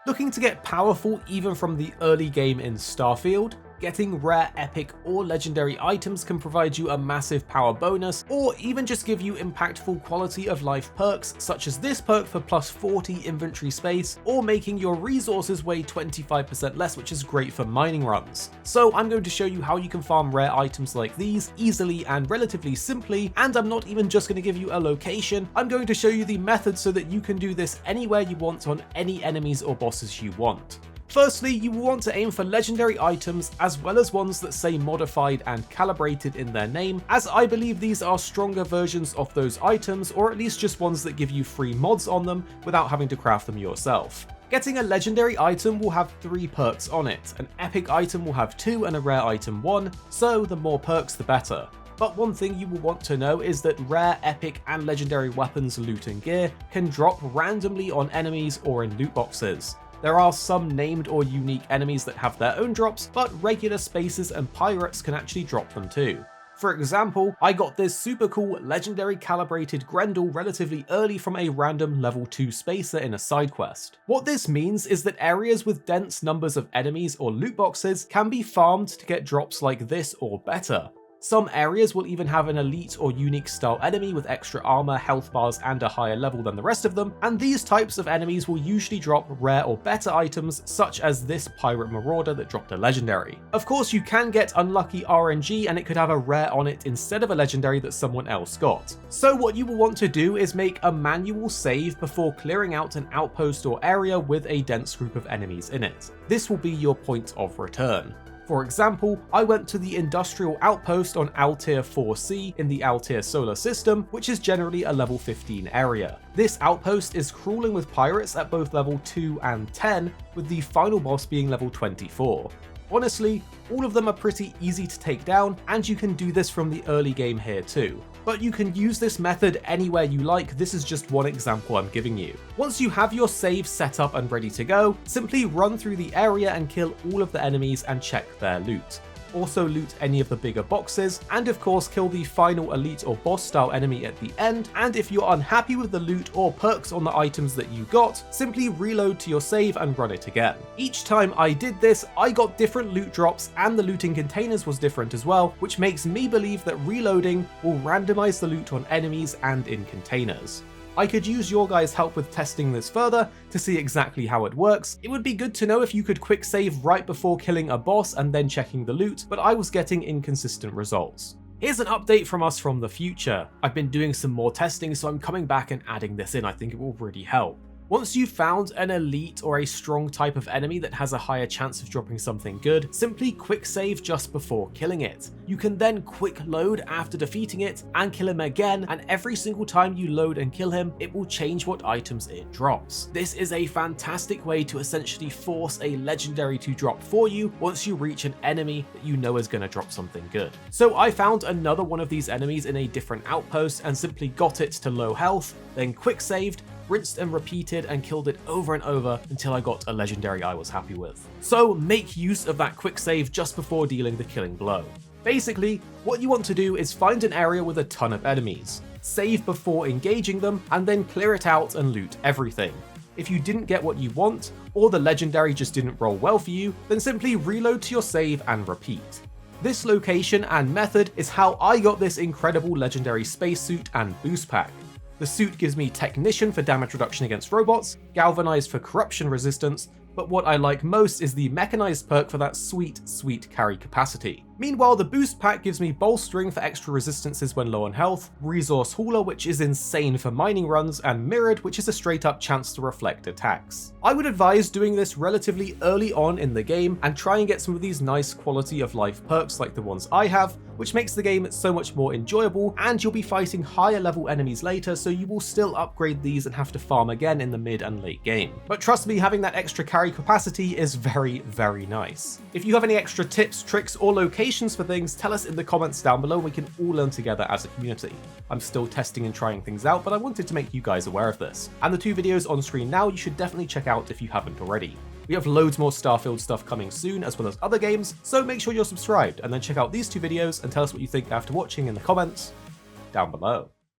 Looking to get powerful even from the early game in Starfield? Getting rare, epic, or legendary items can provide you a massive power bonus, or even just give you impactful quality of life perks, such as this perk for plus 40 inventory space, or making your resources weigh 25% less, which is great for mining runs. So I'm going to show you how you can farm rare items like these easily and relatively simply, and I'm not even just going to give you a location, I'm going to show you the method so that you can do this anywhere you want on any enemies or bosses you want. Firstly, you will want to aim for legendary items as well as ones that say modified and calibrated in their name, as I believe these are stronger versions of those items, or at least just ones that give you free mods on them without having to craft them yourself. Getting a legendary item will have 3 perks on it, an epic item will have 2 and a rare item 1, so the more perks the better. But one thing you will want to know is that rare, epic, and legendary weapons, loot, and gear can drop randomly on enemies or in loot boxes. There are some named or unique enemies that have their own drops, but regular spacers and pirates can actually drop them too. For example, I got this super cool legendary calibrated Grendel relatively early from a random level 2 spacer in a side quest. What this means is that areas with dense numbers of enemies or loot boxes can be farmed to get drops like this or better. Some areas will even have an elite or unique style enemy with extra armor, health bars, and a higher level than the rest of them, and these types of enemies will usually drop rare or better items, such as this pirate marauder that dropped a legendary. Of course, you can get unlucky RNG and it could have a rare on it instead of a legendary that someone else got. So what you will want to do is make a manual save before clearing out an outpost or area with a dense group of enemies in it. This will be your point of return. For example, I went to the industrial outpost on Altair 4C in the Altair solar system, which is generally a level 15 area. This outpost is crawling with pirates at both level 2 and 10, with the final boss being level 24. Honestly, all of them are pretty easy to take down, and you can do this from the early game here too. But you can use this method anywhere you like, this is just one example I'm giving you. Once you have your save set up and ready to go, simply run through the area and kill all of the enemies and check their loot. Also loot any of the bigger boxes, and of course kill the final elite or boss style enemy at the end, and if you're unhappy with the loot or perks on the items that you got, simply reload to your save and run it again. Each time I did this, I got different loot drops and the looting containers was different as well, which makes me believe that reloading will randomize the loot on enemies and in containers. I could use your guys' help with testing this further to see exactly how it works. It would be good to know if you could quick save right before killing a boss and then checking the loot, but I was getting inconsistent results. Here's an update from us from the future. I've been doing some more testing, so I'm coming back and adding this in. I think it will really help. Once you've found an elite or a strong type of enemy that has a higher chance of dropping something good, simply quick save just before killing it. You can then quick load after defeating it and kill him again, and every single time you load and kill him, it will change what items it drops. This is a fantastic way to essentially force a legendary to drop for you once you reach an enemy that you know is going to drop something good. So I found another one of these enemies in a different outpost and simply got it to low health, then quick saved, rinsed and repeated and killed it over and over until I got a legendary I was happy with. So make use of that quick save just before dealing the killing blow. Basically, what you want to do is find an area with a ton of enemies, save before engaging them, and then clear it out and loot everything. If you didn't get what you want, or the legendary just didn't roll well for you, then simply reload to your save and repeat. This location and method is how I got this incredible legendary spacesuit and boost pack. The suit gives me Technician for damage reduction against robots, Galvanized for corruption resistance, but what I like most is the Mechanized perk for that sweet carry capacity. Meanwhile, the boost pack gives me Bolstering for extra resistances when low on health, Resource Hauler, which is insane for mining runs, and Mirrored, which is a straight up chance to reflect attacks. I would advise doing this relatively early on in the game and try and get some of these nice quality of life perks like the ones I have, which makes the game so much more enjoyable, and you'll be fighting higher level enemies later, so you will still upgrade these and have to farm again in the mid and late game. But trust me, having that extra carry capacity is very nice. If you have any extra tips, tricks, or locations for things, tell us in the comments down below and we can all learn together as a community. I'm still testing and trying things out, but I wanted to make you guys aware of this. And the 2 videos on screen now you should definitely check out if you haven't already. We have loads more Starfield stuff coming soon, as well as other games, so make sure you're subscribed, and then check out these 2 videos and tell us what you think after watching in the comments down below.